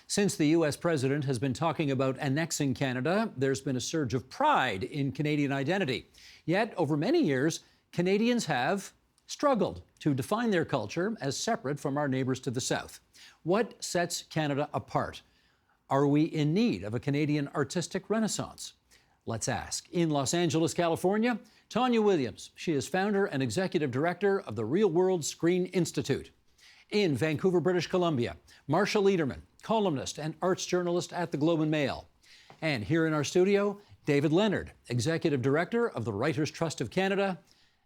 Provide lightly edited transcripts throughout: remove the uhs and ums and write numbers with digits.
Since the U.S. president has been talking about annexing Canada, there's been a surge of pride in Canadian identity. Yet, over many years, Canadians have struggled to define their culture as separate from our neighbours to the south. What sets Canada apart? Are we in need of a Canadian artistic renaissance? Let's ask. In Los Angeles, California, Tonya Williams. She is founder and executive director of the Reelworld Screen Institute. In Vancouver, British Columbia, Marsha LEderman, columnist and arts journalist at the Globe and Mail. And here in our studio, Leonard, executive director of the Writers' Trust of Canada,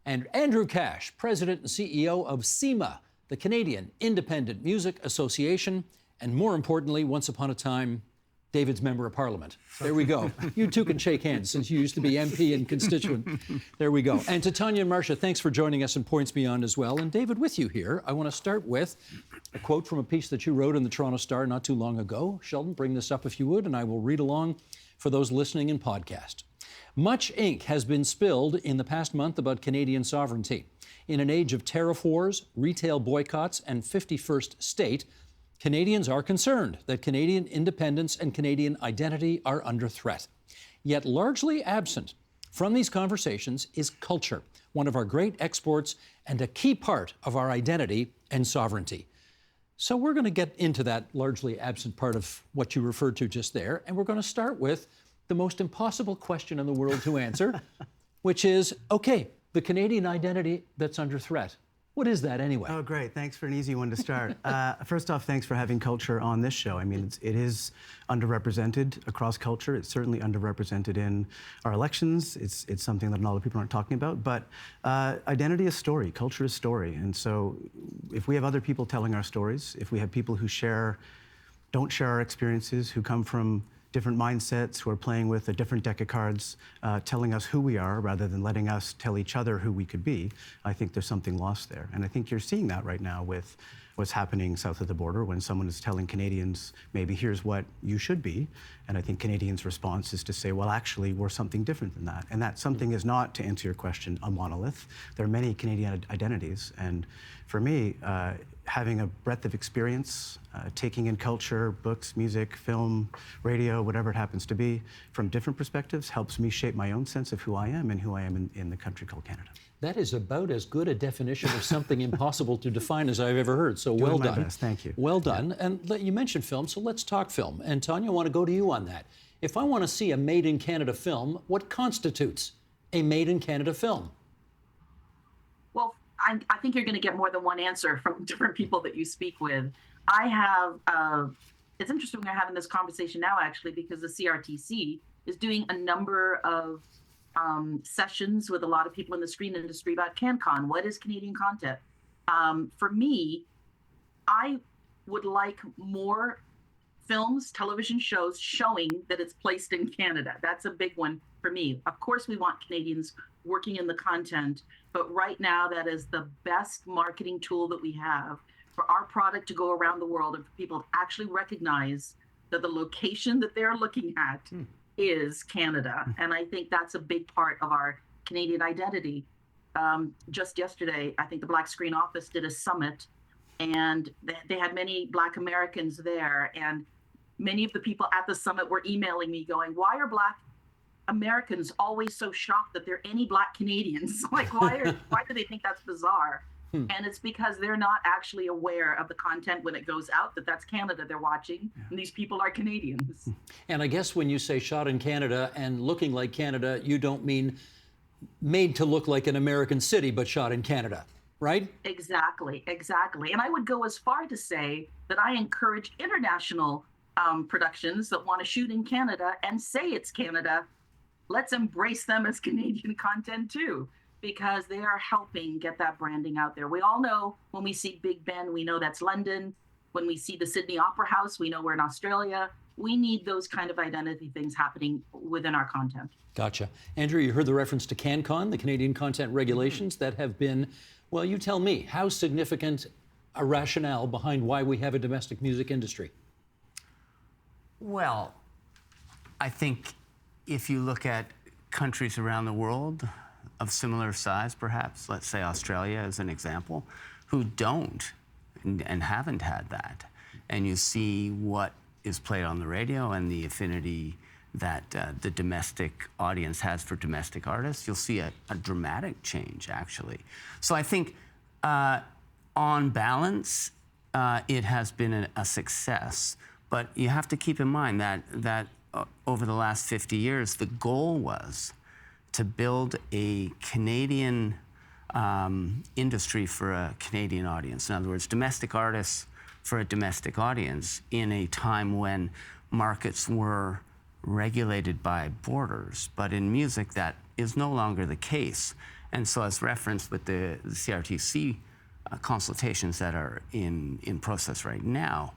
and Andrew Cash, president and CEO of CIMA, the Canadian Independent Music Association, and more importantly, once upon a time, David's member of Parliament. There we go. You two can shake hands since you used to be MP and constituent. There we go. And to Tonya and Marsha, thanks for joining us in Points Beyond as well. And David, with you here, I want to start with a quote from a piece that you wrote in the Toronto Star not too long ago. Sheldon, bring this up if you would, and I will read along for those listening in podcast. Much ink has been spilled in the past month about Canadian sovereignty. In an age of tariff wars, retail boycotts, and 51st state, Canadians are concerned that Canadian independence and Canadian identity are under threat. Yet largely absent from these conversations is culture, one of our great exports and a key part of our identity and sovereignty. So we're going to get into that largely absent part of what you referred to just there, and we're going to start with the most impossible question in the world to answer, which is, okay, the Canadian identity that's under threat. What is that anyway? Oh, great. Thanks for an easy one to start. First off, thanks for having culture on this show. I mean, it is underrepresented across culture. It's certainly underrepresented in our elections. It's something that a lot of people aren't talking about. But identity is story. Culture is story. And so if we have other people telling our stories, if we have people who don't share our experiences, who come from different mindsets, who are playing with a different deck of cards, telling us who we are rather than letting us tell each other who we could be, I think there's something lost there. And I think you're seeing that right now with what's happening south of the border when someone is telling Canadians, maybe here's what you should be. And I think Canadians' response is to say, well, actually, we're something different than that. And that something is not, to answer your question, a monolith. There are many Canadian identities. And for me, having a breadth of experience, taking in culture, books, music, film, radio, whatever it happens to be, from different perspectives, helps me shape my own sense of who I am and who I am in the country called Canada. That is about as good a definition of something impossible to define as I've ever heard. So well done. Doing my best. Thank you. Well done. Yeah. And you mentioned film, so let's talk film. And Tonya, I want to go to you on that. If I want to see a Made in Canada film, what constitutes a Made in Canada film? Well, I think you're going to get more than one answer from different people that you speak with. I have, it's interesting we're having this conversation now, actually, because the CRTC is doing a number of sessions with a lot of people in the screen industry about CanCon. What is Canadian content? For me, I would like more films, television shows showing that it's placed in Canada. That's a big one for me. Of course, we want Canadians working in the content, but right now that is the best marketing tool that we have for our product to go around the world and for people to actually recognize that the location that they're looking at is Canada. And I think that's a big part of our Canadian identity. Just yesterday, I think the Black Screen Office did a summit, and they had many Black Americans there. And many of the people at the summit were emailing me going, why are Black Americans always so shocked that there are any Black Canadians? Like, why do they think that's bizarre? And it's because they're not actually aware of the content when it goes out, that's Canada they're watching, and these people are Canadians. And I guess when you say shot in Canada and looking like Canada, you don't mean made to look like an American city, but shot in Canada, right? Exactly. And I would go as far to say that I encourage international productions that want to shoot in Canada and say it's Canada. Let's embrace them as Canadian content too, because they are helping get that branding out there. We all know when we see Big Ben, we know that's London. When we see the Sydney Opera House, we know we're in Australia. We need those kind of identity things happening within our content. Gotcha. Andrew, you heard the reference to CanCon, the Canadian content regulations that have been, well, you tell me, how significant a rationale behind why we have a domestic music industry? Well, I think if you look at countries around the world of similar size, perhaps, let's say Australia as an example, who don't and haven't had that, and you see what is played on the radio and the affinity that the domestic audience has for domestic artists, you'll see a dramatic change, actually. So I think on balance, it has been a success. But you have to keep in mind that over the last 50 years, the goal was to build a Canadian industry for a Canadian audience. In other words, domestic artists for a domestic audience in a time when markets were regulated by borders. But in music, that is no longer the case. And so, as referenced with the CRTC consultations that are in process right now,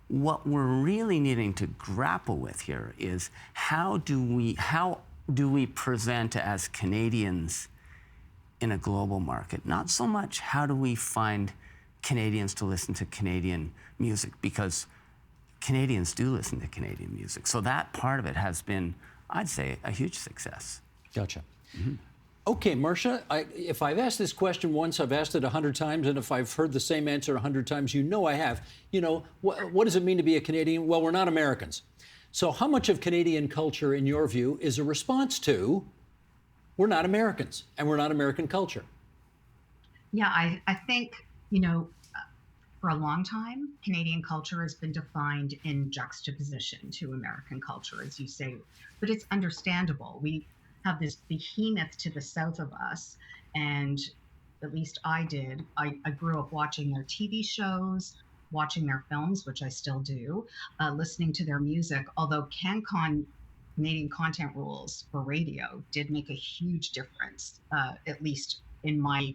what we're really needing to grapple with here is how do we present as Canadians in a global market? Not so much how do we find Canadians to listen to Canadian music, because Canadians do listen to Canadian music. So that part of it has been, I'd say, a huge success. Gotcha. Okay, Marsha, if I've asked this question once, I've asked it 100 times, and if I've heard the same answer 100 times, you know I have. You know, what does it mean to be a Canadian? Well, we're not Americans. So how much of Canadian culture, in your view, is a response to we're not Americans and we're not American culture? Yeah, I think, you know, for a long time, Canadian culture has been defined in juxtaposition to American culture, as you say, but it's understandable. We have this behemoth to the south of us, and at least I did. I grew up watching their TV shows, watching their films, which I still do, listening to their music, although CanCon, Canadian content rules for radio, did make a huge difference, at least in my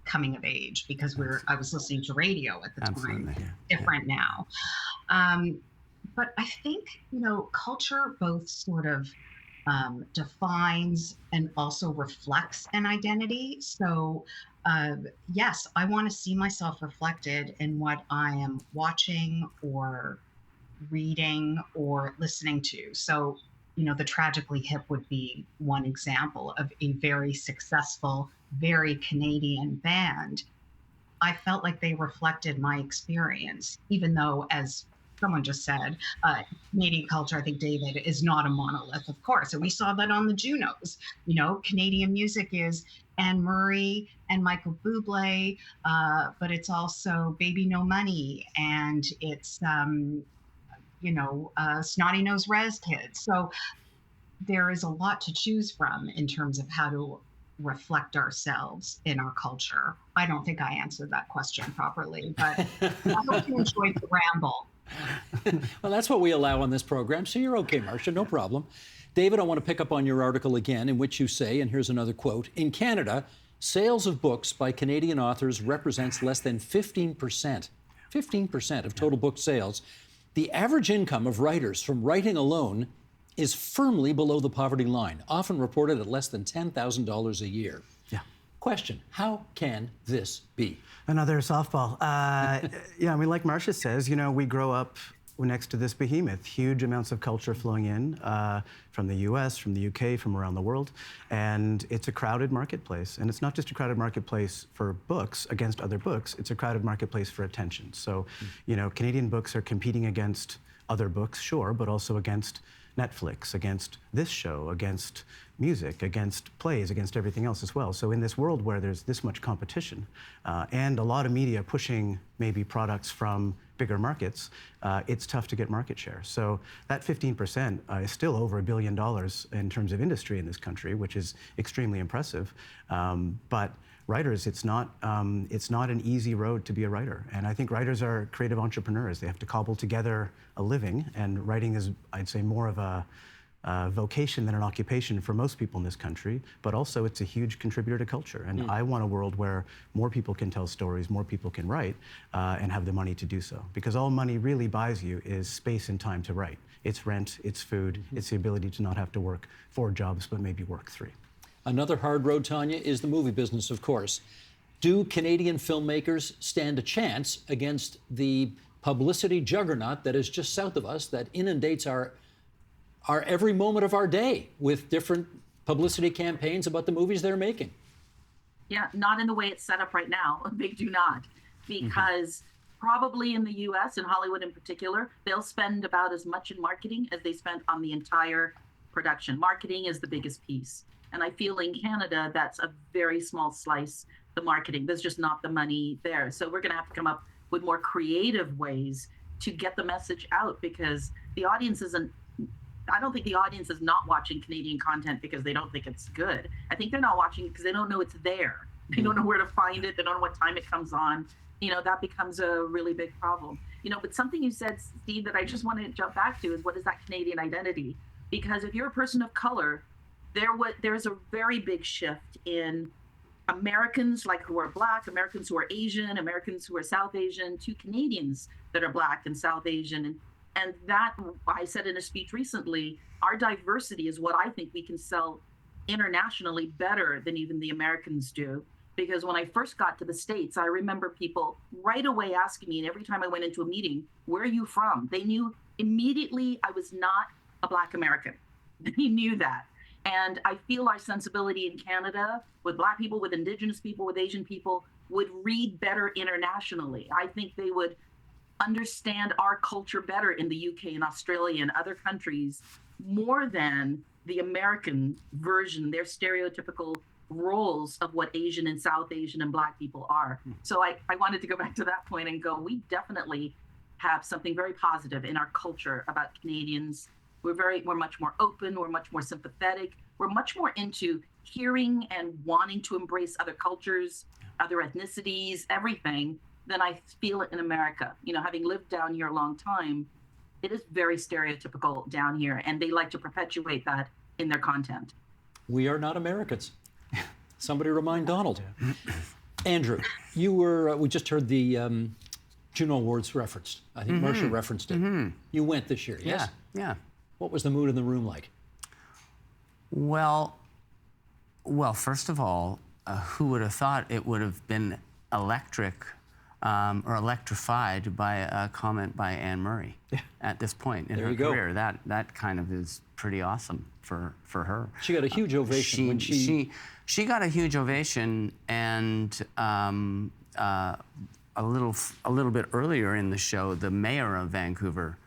coming of age, because I was listening to radio at the time. Different now. But I think, you know, culture both sort of defines and also reflects an identity. So yes, I want to see myself reflected in what I am watching or reading or listening to. So, you know, the Tragically Hip would be one example of a very successful, very Canadian band. I felt like they reflected my experience, even though, as someone just said, Canadian culture, I think, David, is not a monolith, of course. And we saw that on the Junos. You know, Canadian music is Anne Murray and Michael Bublé, but it's also Baby No Money, and it's, Snotty Nose Res Kids. So there is a lot to choose from in terms of how to reflect ourselves in our culture. I don't think I answered that question properly, but I hope you enjoyed the ramble. Well, that's what we allow on this program, so you're okay, Marsha, no problem. David, I want to pick up on your article again, in which you say, and here's another quote, in Canada, sales of books by Canadian authors represents less than 15% of total book sales. The average income of writers from writing alone is firmly below the poverty line, often reported at less than $10,000 a year. Yeah. Question, how can this be? Another softball. Yeah, I mean, like Marsha says, you know, we grow up next to this behemoth, huge amounts of culture flowing in from the US, from the UK, from around the world. And it's a crowded marketplace. And it's not just a crowded marketplace for books against other books, it's a crowded marketplace for attention. So, you know, Canadian books are competing against other books, sure, but also against Netflix, against this show, against music, against plays, against everything else as well. So in this world where there's this much competition and a lot of media pushing maybe products from bigger markets, it's tough to get market share. So that 15% is still over $1 billion in terms of industry in this country, which is extremely impressive. But writers, it's not an easy road to be a writer. And I think writers are creative entrepreneurs. They have to cobble together a living, and writing is, I'd say, more of a vocation than an occupation for most people in this country, but also it's a huge contributor to culture. And I want a world where more people can tell stories, more people can write, and have the money to do so. Because all money really buys you is space and time to write. It's rent, it's food, it's the ability to not have to work 4 jobs, but maybe work 3. Another hard road, Tonya, is the movie business, of course. Do Canadian filmmakers stand a chance against the publicity juggernaut that is just south of us, that inundates our every moment of our day with different publicity campaigns about the movies they're making? Yeah, not in the way it's set up right now. A big do not. Because probably in the US, in Hollywood in particular, they'll spend about as much in marketing as they spent on the entire production. Marketing is the biggest piece. And I feel in Canada, that's a very small slice, the marketing. There's just not the money there. So we're going to have to come up with more creative ways to get the message out, because the audience isn't, I don't think the audience is not watching Canadian content because they don't think it's good. I think they're not watching it because they don't know it's there. They don't know where to find it. They don't know what time it comes on. You know, that becomes a really big problem. You know, but something you said, Steve, that I just want to jump back to is, what is that Canadian identity? Because if you're a person of color, there's a very big shift in Americans like who are Black, Americans who are Asian, Americans who are South Asian, to Canadians that are Black and South Asian. And that, I said in a speech recently, our diversity is what I think we can sell internationally better than even the Americans do. Because when I first got to the States, I remember people right away asking me, and every time I went into a meeting, where are you from? They knew immediately I was not a Black American. They knew that. And I feel our sensibility in Canada with Black people, with Indigenous people, with Asian people would read better internationally. I think they would understand our culture better in the UK and Australia and other countries more than the American version, their stereotypical roles of what Asian and South Asian and Black people are. So I wanted to go back to that point and go, we definitely have something very positive in our culture about Canadians. We're much more open, we're much more sympathetic, we're much more into hearing and wanting to embrace other cultures, other ethnicities, everything, than I feel it in America. You know, having lived down here a long time, it is very stereotypical down here, and they like to perpetuate that in their content. We are not Americans. Somebody remind Donald. Andrew, we just heard the Juno Awards referenced. I think Marsha referenced it. You went this year, yes? Yeah. What was the mood in the room like? Well, first of all, who would have thought it would have been electric or electrified by a comment by Anne Murray at this point in her career? That kind of is pretty awesome for her. She got a huge ovation when she got a huge ovation, and a little bit earlier in the show, the mayor of Vancouver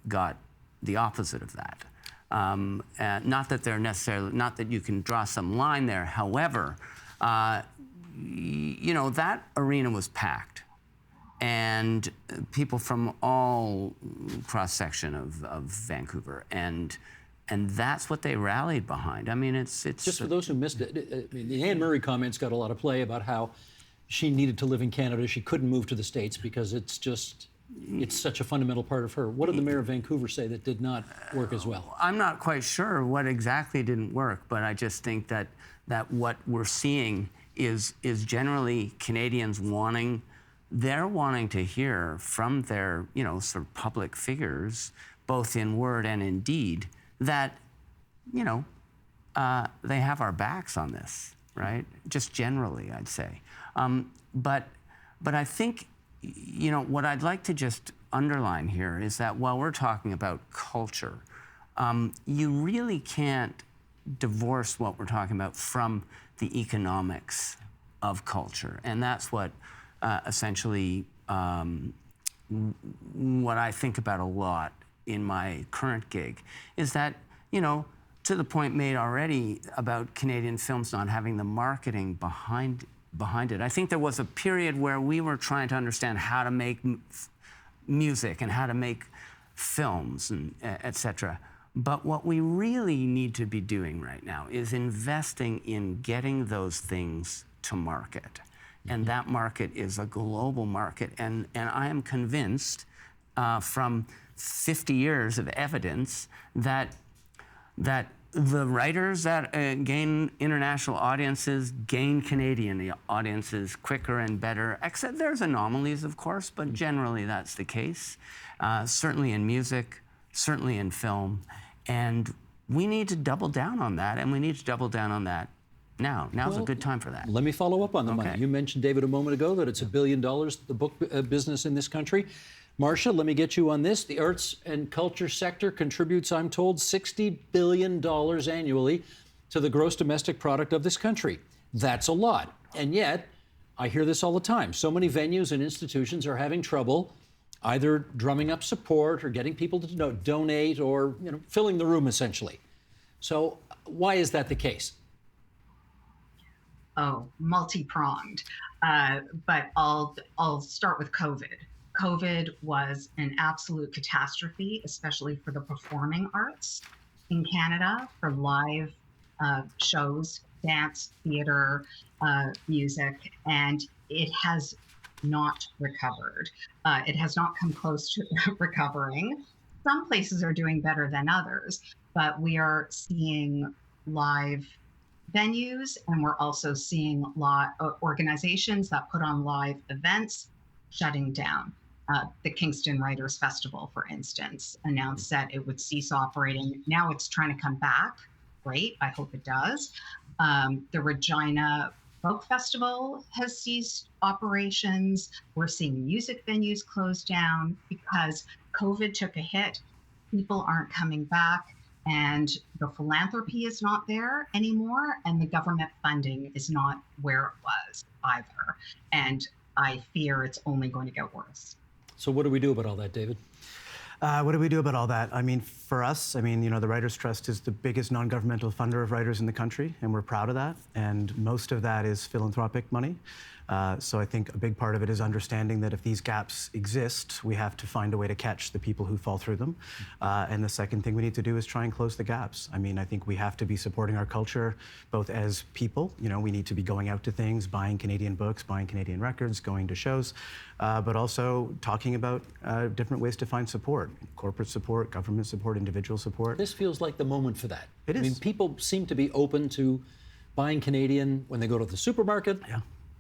got the opposite of that. Not that you can draw some line there. However, you know, that arena was packed, and people from all cross-section of Vancouver, and that's what they rallied behind. I mean, it's just for those who missed it. The Anne Murray comments got a lot of play about how she needed to live in Canada. She couldn't move to the States because it's such a fundamental part of her. What did the mayor of Vancouver say that did not work as well? I'm not quite sure what exactly didn't work, but I just think that what we're seeing is generally Canadians wanting to hear from their, you know, sort of public figures, both in word and in deed, that, you know, they have our backs on this, right? Just generally, I'd say. But I think, you know, what I'd like to just underline here is that while we're talking about culture, you really can't divorce what we're talking about from the economics of culture. And that's what essentially what I think about a lot in my current gig is that, you know, to the point made already about Canadian films not having the marketing behind it. I think there was a period where we were trying to understand how to make music and how to make films and et cetera. But what we really need to be doing right now is investing in getting those things to market. And that market is a global market. And I am convinced from 50 years of evidence that the writers that gain international audiences gain Canadian audiences quicker and better, except there's anomalies, of course, but generally that's the case. Certainly in music, certainly in film. And we need to double down on that, and we need to double down on that now. Now's a good time for that. Let me follow up on the money. You mentioned, David, a moment ago that it's $1 billion, the book business in this country. Marsha, let me get you on this. The arts and culture sector contributes, I'm told, $60 billion annually to the gross domestic product of this country. That's a lot. And yet, I hear this all the time. So many venues and institutions are having trouble either drumming up support or getting people to donate or filling the room essentially. So why is that the case? Oh, multi-pronged. But I'll start with COVID. COVID was an absolute catastrophe, especially for the performing arts in Canada, for live shows, dance, theater, music, and it has not recovered. It has not come close to recovering. Some places are doing better than others, but we are seeing live venues, and we're also seeing organizations that put on live events shutting down. The Kingston Writers Festival, for instance, announced that it would cease operating. Now it's trying to come back. Great, I hope it does. The Regina Folk Festival has ceased operations. We're seeing music venues close down because COVID took a hit. People aren't coming back, and the philanthropy is not there anymore, and the government funding is not where it was either. And I fear it's only going to get worse. So what do we do about all that, David? What do we do about all that? I mean, for us, the Writers' Trust is the biggest non-governmental funder of writers in the country, and we're proud of that. And most of that is philanthropic money. So I think a big part of it is understanding that if these gaps exist, we have to find a way to catch the people who fall through them. And the second thing we need to do is try and close the gaps. I mean, I think we have to be supporting our culture, both as people, we need to be going out to things, buying Canadian books, buying Canadian records, going to shows, but also talking about different ways to find support, corporate support, government support, individual support. This feels like the moment for that. It is. I mean, people seem to be open to buying Canadian when they go to the supermarket. Yeah.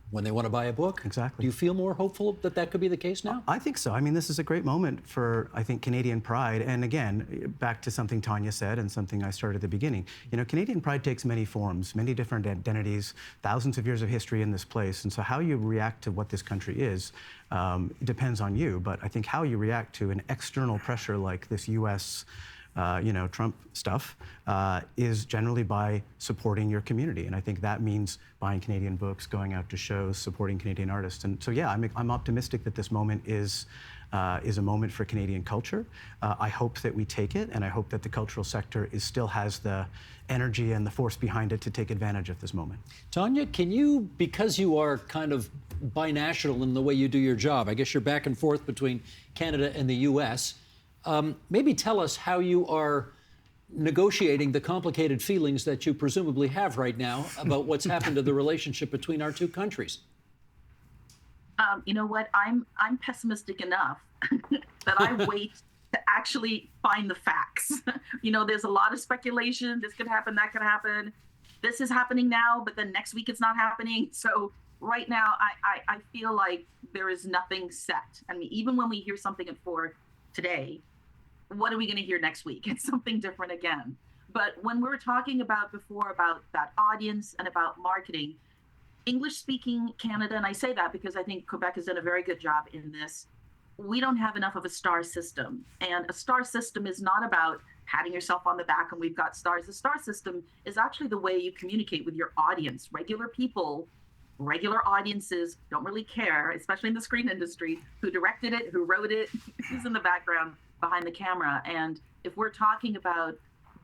When they want to buy a book? Exactly. Do you feel more hopeful that that could be the case now? I think so. I mean, this is a great moment for, I think, Canadian pride. And again, back to something Tonya said and something I started at the beginning. Canadian pride takes many forms, many different identities, thousands of years of history in this place. And so how you react to what this country is depends on you. But I think how you react to an external pressure like this U.S. Trump stuff, is generally by supporting your community. And I think that means buying Canadian books, going out to shows, supporting Canadian artists. And so, yeah, I'm optimistic that this moment is a moment for Canadian culture. I hope that we take it, and I hope that the cultural sector still has the energy and the force behind it to take advantage of this moment. Tonya, can you, because you are kind of binational in the way you do your job, I guess you're back and forth between Canada and the U.S., maybe tell us how you are negotiating the complicated feelings that you presumably have right now about what's happened to the relationship between our two countries. You know what? I'm pessimistic enough that I wait to actually find the facts. There's a lot of speculation. This could happen, that could happen. This is happening now, but then next week it's not happening. So right now, I feel like there is nothing set. I mean, even when we hear something at 4 today, what are we going to hear next week? It's something different again. But when we were talking about before about that audience and about marketing, English-speaking Canada, and I say that because I think Quebec has done a very good job in this, we don't have enough of a star system. And a star system is not about patting yourself on the back and we've got stars. The star system is actually the way you communicate with your audience. Regular people, regular audiences don't really care, especially in the screen industry, who directed it, who wrote it, who's in the background behind the camera. And if we're talking about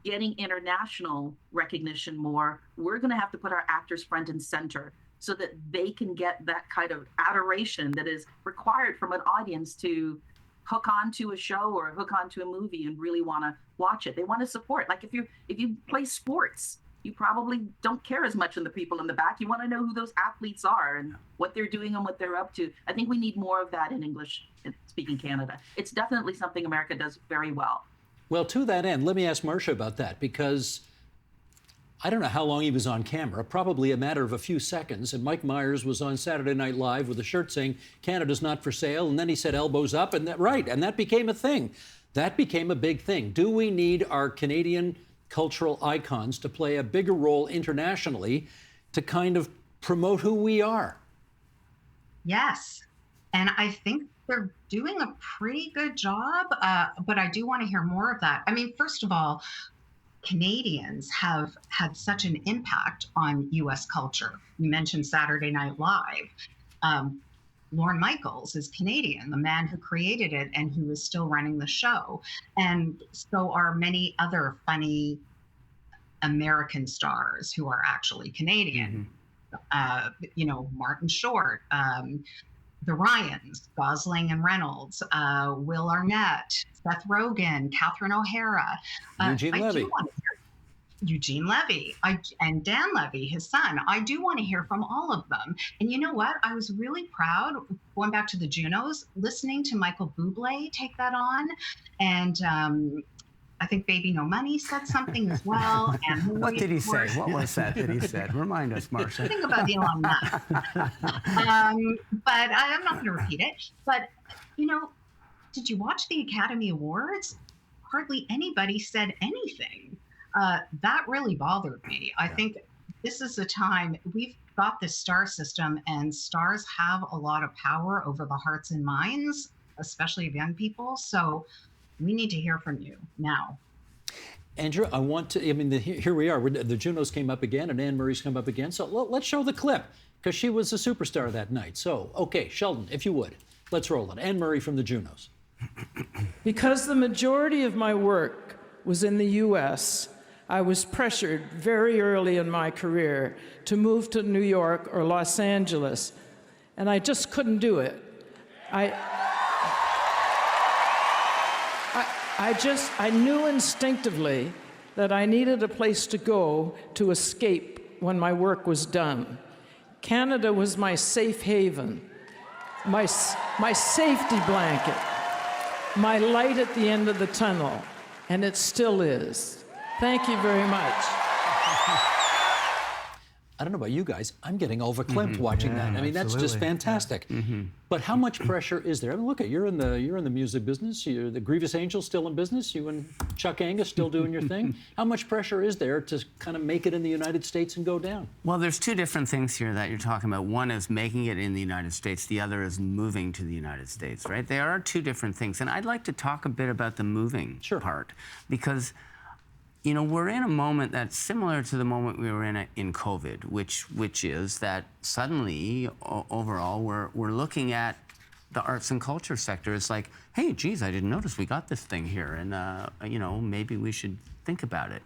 getting international recognition more, we're going to have to put our actors front and center so that they can get that kind of adoration that is required from an audience to hook onto a show or hook onto a movie and really want to watch it. They want to support. Like if you play sports, you probably don't care as much in the people in the back. You want to know who those athletes are and what they're doing and what they're up to. I think we need more of that in English-speaking Canada. It's definitely something America does very well. Well, to that end, let me ask Marsha about that, because I don't know how long he was on camera, probably a matter of a few seconds, and Mike Myers was on Saturday Night Live with a shirt saying, "Canada's not for sale," and then he said, "Elbows up," and that became a thing. That became a big thing. Do we need our Canadian cultural icons to play a bigger role internationally to kind of promote who we are? Yes. And I think they're doing a pretty good job, but I do want to hear more of that. I mean, first of all, Canadians have had such an impact on U.S. culture. You mentioned Saturday Night Live. Lorne Michaels is Canadian, the man who created it and who is still running the show. And so are many other funny American stars who are actually Canadian. Martin Short, the Ryans, Gosling and Reynolds, Will Arnett, Seth Rogen, Catherine O'Hara. Eugene Levy, and Dan Levy, his son. I do want to hear from all of them. And you know what? I was really proud, going back to the Junos, listening to Michael Bublé take that on. And I think Baby No Money said something as well. And what did he say? What was that he said? Remind us, Marsha. Think about Elon Musk. But I'm not going to repeat it. But, did you watch the Academy Awards? Hardly anybody said anything. That really bothered me. I think this is a time we've got this star system, and stars have a lot of power over the hearts and minds, especially of young people. So we need to hear from you now. Andrew, here we are. The Junos came up again, and Anne Murray's come up again. So let's show the clip, because she was a superstar that night. So, okay, Sheldon, if you would, let's roll it. Anne Murray from the Junos. Because the majority of my work was in the U.S., I was pressured very early in my career to move to New York or Los Angeles, and I just couldn't do it. I knew instinctively that I needed a place to go to escape when my work was done. Canada was my safe haven, my safety blanket, my light at the end of the tunnel, and it still is. Thank you very much. I don't know about you guys, I'm getting all verklempt watching that. I mean, that's just fantastic. But how much pressure is there? I mean, look, you're in the music business. You're the Grievous Angels still in business. You and Chuck Angus still doing your thing. How much pressure is there to kind of make it in the United States and go down? Well, there's two different things here that you're talking about. One is making it in the United States. The other is moving to the United States, right? They are two different things. And I'd like to talk a bit about the moving part, because we're in a moment that's similar to the moment we were in COVID, which is that suddenly, overall, we're looking at the arts and culture sector. It's like, hey, geez, I didn't notice we got this thing here, and maybe we should think about it.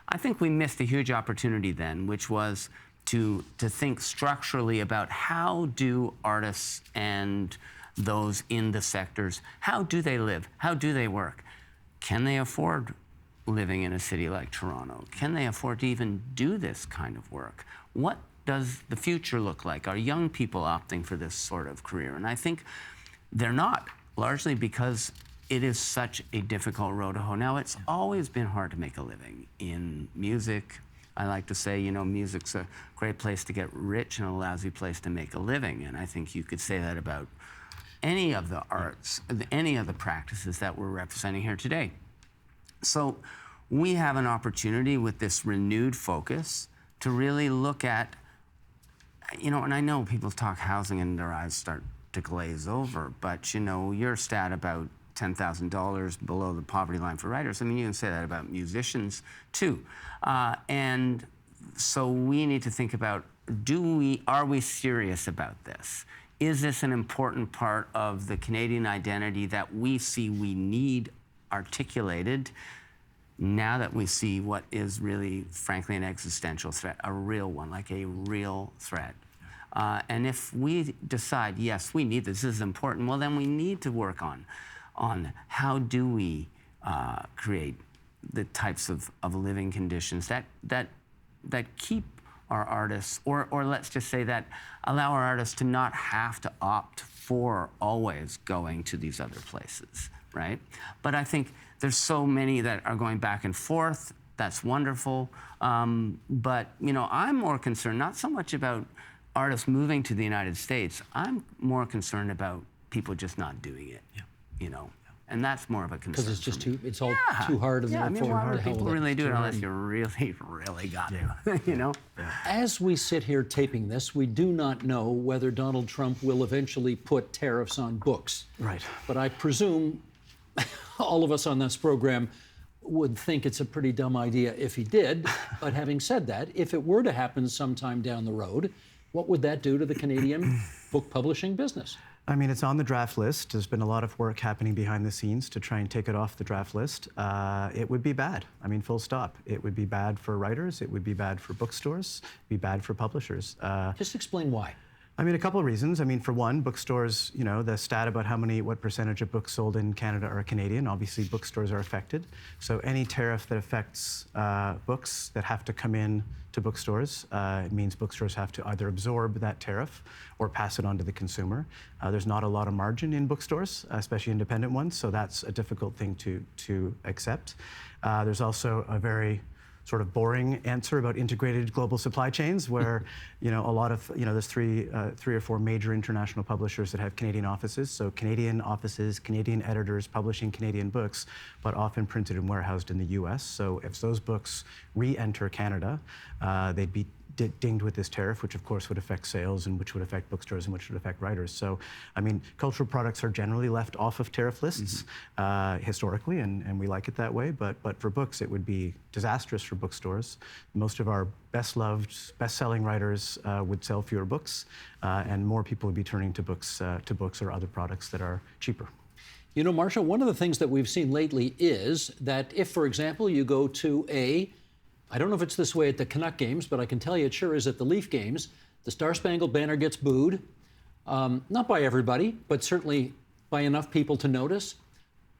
I think we missed a huge opportunity then, which was to think structurally about how do artists and those in the sectors, how do they live? How do they work? Can they afford living in a city like Toronto? Can they afford to even do this kind of work? What does the future look like? Are young people opting for this sort of career? And I think they're not, largely because it is such a difficult road to hoe. Now, it's always been hard to make a living in music. I like to say, music's a great place to get rich and a lousy place to make a living. And I think you could say that about any of the arts, any of the practices that we're representing here today. So we have an opportunity with this renewed focus to really look at, and I know people talk housing and their eyes start to glaze over, but your stat about $10,000 below the poverty line for writers, I mean, you can say that about musicians too. And so we need to think about, are we serious about this? Is this an important part of the Canadian identity that we see we need articulated now that we see what is really, frankly, an existential threat, a real one, like a real threat? And if we decide, yes, we need this is important, well, then we need to work on how do we create the types of living conditions that keep our artists, or let's just say that allow our artists to not have to opt for always going to these other places, right? But I think there's so many that are going back and forth. That's wonderful. But, I'm more concerned not so much about artists moving to the United States. I'm more concerned about people just not doing it, And that's more of a concern. Because it's just it's all too hard. And why would people really do it unless you really, really got to, As we sit here taping this, we do not know whether Donald Trump will eventually put tariffs on books. Right. But I presume all of us on this program would think it's a pretty dumb idea if he did. But having said that, if it were to happen sometime down the road, what would that do to the Canadian book publishing business? I mean, it's on the draft list. There's been a lot of work happening behind the scenes to try and take it off the draft list. It would be bad. I mean, full stop. It would be bad for writers. It would be bad for bookstores. It'd be bad for publishers. Just explain why. I mean, a couple of reasons. I mean, for one, bookstores, you know, the stat about what percentage of books sold in Canada are Canadian, obviously bookstores are affected. So any tariff that affects books that have to come in to bookstores, it means bookstores have to either absorb that tariff or pass it on to the consumer. There's not a lot of margin in bookstores, especially independent ones, so that's a difficult thing to accept. There's also a very sort of boring answer about integrated global supply chains, where you know a lot of there's three or four major international publishers that have Canadian offices. So Canadian offices, Canadian editors publishing Canadian books, but often printed and warehoused in the U.S. So if those books re-enter Canada, they'd be dinged with this tariff, which of course would affect sales and which would affect bookstores and which would affect writers. So, I mean, cultural products are generally left off of tariff lists historically, and we like it that way. But for books, it would be disastrous for bookstores. Most of our best-loved, best-selling writers would sell fewer books, and more people would be turning to books or other products that are cheaper. You know, Marsha, one of the things that we've seen lately is that if, for example, you go to I don't know if it's this way at the Canuck games, but I can tell you it sure is at the Leaf games, the Star-Spangled Banner gets booed, not by everybody, but certainly by enough people to notice.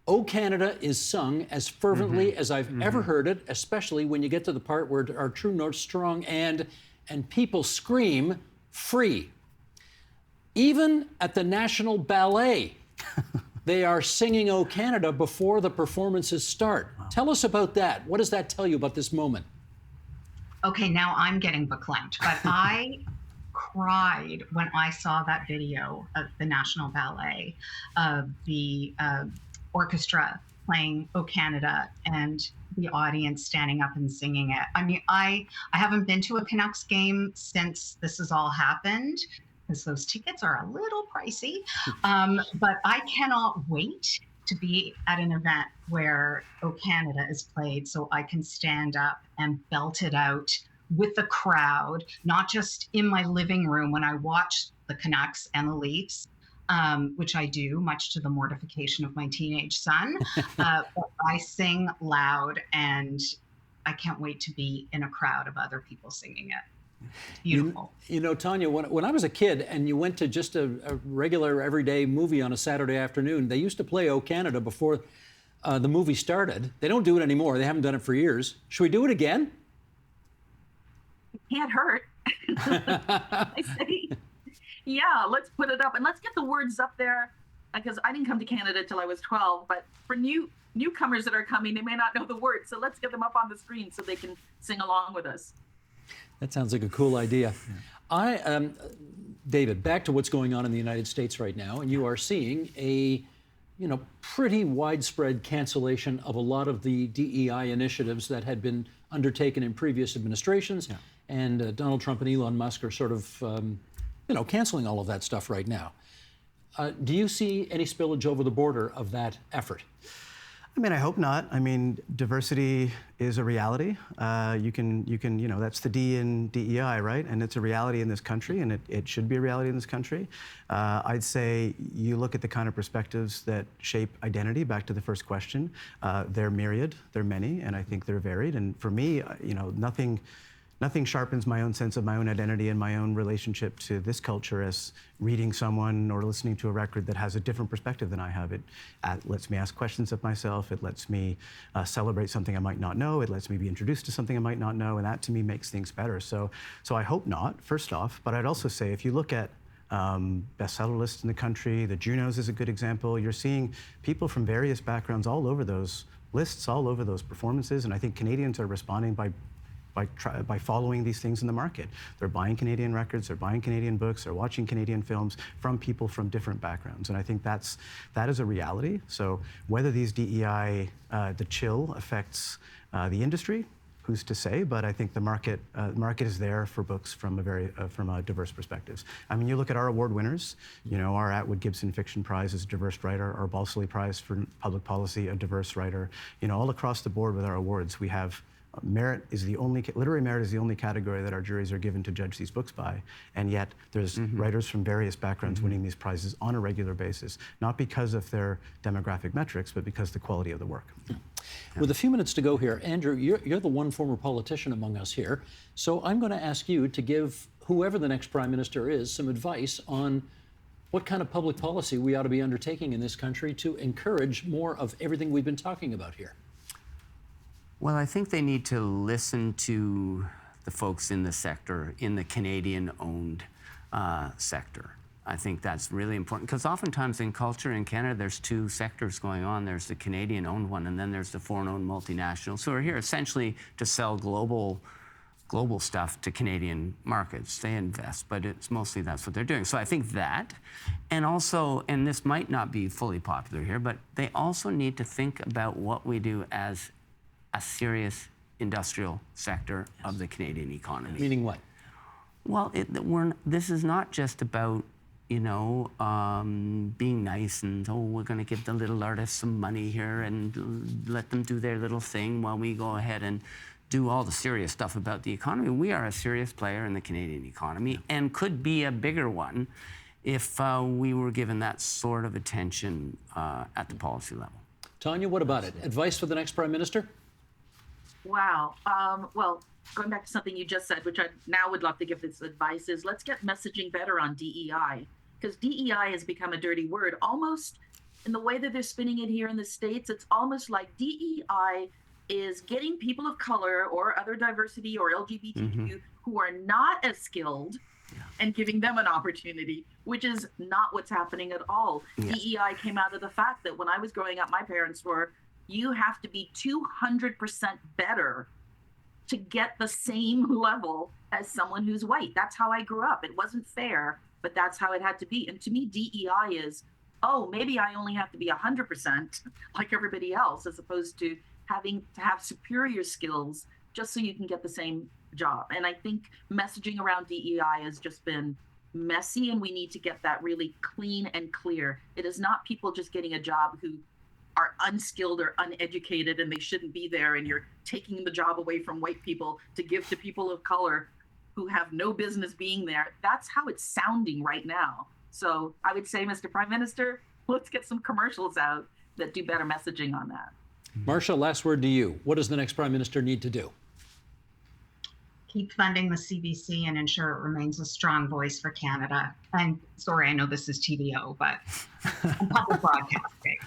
O Canada is sung as fervently as I've ever heard it, especially when you get to the part where our true north strong and people scream free. Even at the National Ballet, they are singing O Canada before the performances start. Wow. Tell us about that. What does that tell you about this moment? Okay, now I'm getting verklempt, but I cried when I saw that video of the National Ballet, of the orchestra playing O Canada and the audience standing up and singing it. I mean, I haven't been to a Canucks game since this has all happened, because those tickets are a little pricey, but I cannot wait to be at an event where O Canada is played so I can stand up and belt it out with the crowd, not just in my living room when I watch the Canucks and the Leafs, which I do, much to the mortification of my teenage son, but I sing loud, and I can't wait to be in a crowd of other people singing it. Beautiful. You know, Tonya, when I was a kid and you went to just a regular everyday movie on a Saturday afternoon, they used to play O Canada before the movie started. They don't do it anymore. They haven't done it for years. Should we do it again? It can't hurt. I say, yeah, let's put it up and let's get the words up there, because I didn't come to Canada till I was 12, but for newcomers that are coming, they may not know the words. So let's get them up on the screen so they can sing along with us. That sounds like a cool idea. Yeah. David, back to what's going on in the United States right now, and you are seeing a, pretty widespread cancellation of a lot of the DEI initiatives that had been undertaken in previous administrations, yeah. And Donald Trump and Elon Musk are sort of, canceling all of that stuff right now. Do you see any spillage over the border of that effort? I mean, I hope not. I mean, diversity is a reality. You can, that's the D in DEI, right? And it's a reality in this country, and it should be a reality in this country. I'd say you look at the kind of perspectives that shape identity, back to the first question, they're myriad, they're many, and I think they're varied. And for me, nothing sharpens my own sense of my own identity and my own relationship to this culture as reading someone or listening to a record that has a different perspective than I have. It lets me ask questions of myself. It lets me celebrate something I might not know. It lets me be introduced to something I might not know, and that to me makes things better. So I hope not, first off, but I'd also say if you look at bestseller lists in the country, the Junos is a good example. You're seeing people from various backgrounds all over those lists, all over those performances, and I think Canadians are responding by following these things in the market. They're buying Canadian records, they're buying Canadian books, they're watching Canadian films from people from different backgrounds. And I think that is a reality. So whether these DEI, the chill affects the industry, who's to say? But I think the market is there for books from a diverse perspectives. I mean, you look at our award winners. Our Atwood Gibson Fiction Prize is a diverse writer. Our Balsillie Prize for Public Policy, a diverse writer. All across the board with our awards, we have literary merit is the only category that our juries are given to judge these books by, and yet there's writers from various backgrounds winning these prizes on a regular basis, not because of their demographic metrics, but because of the quality of the work. With a few minutes to go here, Andrew, you're the one former politician among us here, so I'm going to ask you to give whoever the next prime minister is some advice on what kind of public policy we ought to be undertaking in this country to encourage more of everything we've been talking about here. Well, I think they need to listen to the folks in the sector, in the Canadian-owned sector. I think that's really important, because oftentimes in culture in Canada, there's two sectors going on. There's the Canadian-owned one, and then there's the foreign-owned multinationals who are here essentially to sell global stuff to Canadian markets. They invest, but it's mostly that's what they're doing. So I think that, and also, and this might not be fully popular here, but they also need to think about what we do as a serious industrial sector of the Canadian economy. Meaning what? Well, this is not just about, being nice and, we're going to give the little artists some money here and let them do their little thing while we go ahead and do all the serious stuff about the economy. We are a serious player in the Canadian economy and could be a bigger one if we were given that sort of attention at the policy level. Tonya, what about it? Advice for the next prime minister? Wow. Well, going back to something you just said, which I now would love to give this advice, is let's get messaging better on DEI, because DEI has become a dirty word. Almost in the way that they're spinning it here in the States, it's almost like DEI is getting people of color or other diversity or LGBTQ who are not as skilled and giving them an opportunity, which is not what's happening at all. Yeah. DEI came out of the fact that when I was growing up, my parents were, you have to be 200% better to get the same level as someone who's white. That's how I grew up. It wasn't fair, but that's how it had to be. And to me, DEI is, maybe I only have to be 100% like everybody else, as opposed to having to have superior skills just so you can get the same job. And I think messaging around DEI has just been messy, and we need to get that really clean and clear. It is not people just getting a job who are unskilled or uneducated and they shouldn't be there, and you're taking the job away from white people to give to people of color who have no business being there. That's how it's sounding right now. So I would say, Mr. Prime Minister, let's get some commercials out that do better messaging on that. Marsha, last word to you. What does the next prime minister need to do? Keep funding the CBC and ensure it remains a strong voice for Canada. And sorry, I know this is TVO, but public broadcasting.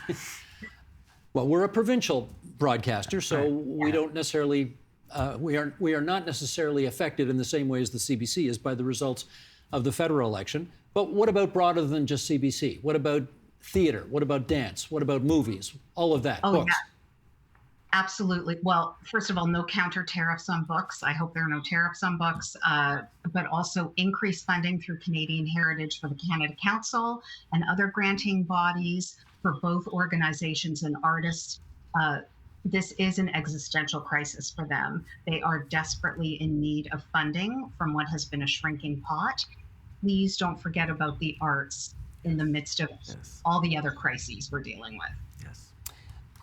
Well, we're a provincial broadcaster, so we don't necessarily, we are not necessarily affected in the same way as the CBC is by the results of the federal election. But what about broader than just CBC? What about theater? What about dance? What about movies? All of that. Books. Yeah. Absolutely. Well, first of all, no counter tariffs on books. I hope there are no tariffs on books, but also increased funding through Canadian Heritage for the Canada Council and other granting bodies for both organizations and artists. This is an existential crisis for them. They are desperately in need of funding from what has been a shrinking pot. Please don't forget about the arts in the midst of all the other crises we're dealing with.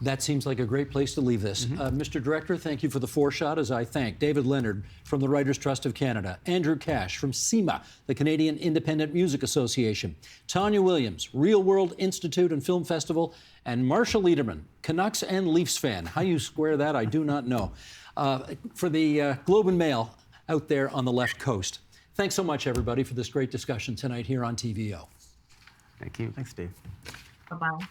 That seems like a great place to leave this. Mr. Director, thank you for the foreshot, as I thank David Leonard from the Writers' Trust of Canada, Andrew Cash from CIMA, the Canadian Independent Music Association, Tonya Williams, Reelworld Institute and Film Festival, and Marsha LEderman, Canucks and Leafs fan. How you square that, I do not know. For the Globe and Mail out there on the left coast. Thanks so much, everybody, for this great discussion tonight here on TVO. Thank you. Thanks, Dave. Bye-bye.